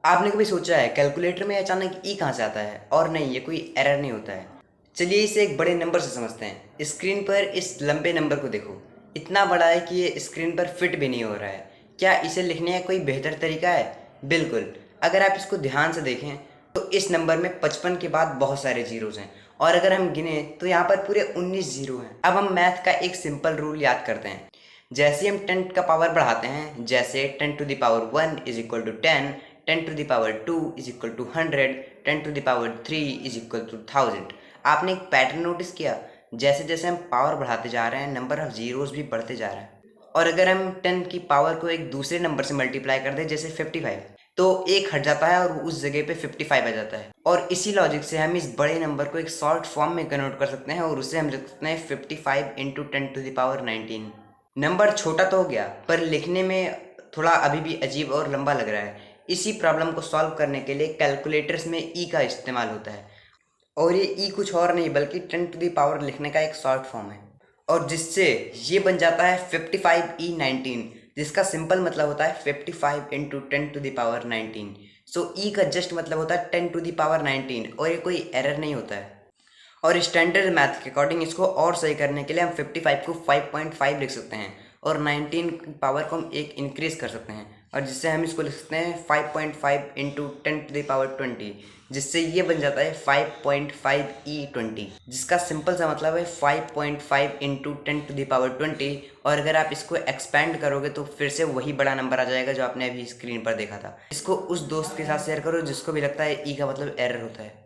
आपने कभी सोचा है कैलकुलेटर में अचानक ई कहाँ से आता है? और नहीं, ये कोई एरर नहीं होता है। चलिए इसे एक बड़े नंबर से समझते हैं। स्क्रीन पर इस लंबे नंबर को देखो। इतना बड़ा है कि ये स्क्रीन पर फिट भी नहीं हो रहा है। क्या इसे लिखने का कोई बेहतर तरीका है? बिल्कुल। अगर आप इसको ध्यान से देखें तो इस नंबर में 55 के बाद बहुत सारे जीरोज़ हैं, और अगर हम गिने तो यहाँ पर पूरे 19 जीरो हैं। अब हम मैथ का एक सिंपल रूल याद करते हैं। जैसे हम 10 का पावर बढ़ाते हैं, जैसे 10 to the power 1 is equal to 10, 10 to the power 2 is equal to 100, 10 to the power 3 is equal to 1000। आपने एक पैटर्न नोटिस किया? जैसे जैसे हम पावर बढ़ाते जा रहे हैं, नंबर ऑफ जीरोस भी बढ़ते जा रहा है। और अगर हम 10 की पावर को एक दूसरे नंबर से मल्टीप्लाई कर दें, जैसे 55, तो एक हट जाता है और उस जगह पे 55 आ जाता है। और इसी लॉजिक से हम इस बड़े नंबर को एक शॉर्ट फॉर्म में कन्वर्ट कर सकते हैं, और उसे हम लिख सकते हैं 55 into 10 to the power 19। Number छोटा तो हो गया, पर लिखने में थोड़ा अभी भी अजीब और लंबा लग रहा है। इसी प्रॉब्लम को सॉल्व करने के लिए कैलकुलेटर्स में ई का इस्तेमाल होता है, और ये ई कुछ और नहीं बल्कि 10 टू द पावर लिखने का एक शॉर्ट फॉर्म है। और जिससे ये बन जाता है 55E19, जिसका सिंपल मतलब होता है 55 इंटू 10 टू द पावर 19। सो ई का जस्ट मतलब होता है 10 टू द पावर 19, और ये कोई एरर नहीं होता है। और स्टैंडर्ड मैथ के अकॉर्डिंग इसको और सही करने के लिए हम 55 को 5.5 लिख सकते हैं, और 19 की पावर को हम एक इंक्रीज कर सकते हैं, और जिससे हम इसको लिख सकते हैं 5.5 इंटू 10 टू द पावर 20, जिससे ये बन जाता है 5.5E20, जिसका सिंपल सा मतलब है 5.5 इंटू 10 टू द पावर 20। और अगर आप इसको एक्सपेंड करोगे तो फिर से वही बड़ा नंबर आ जाएगा जो आपने अभी स्क्रीन पर देखा था। इसको उस दोस्त के साथ शेयर करो जिसको भी लगता है ई का मतलब एरर होता है।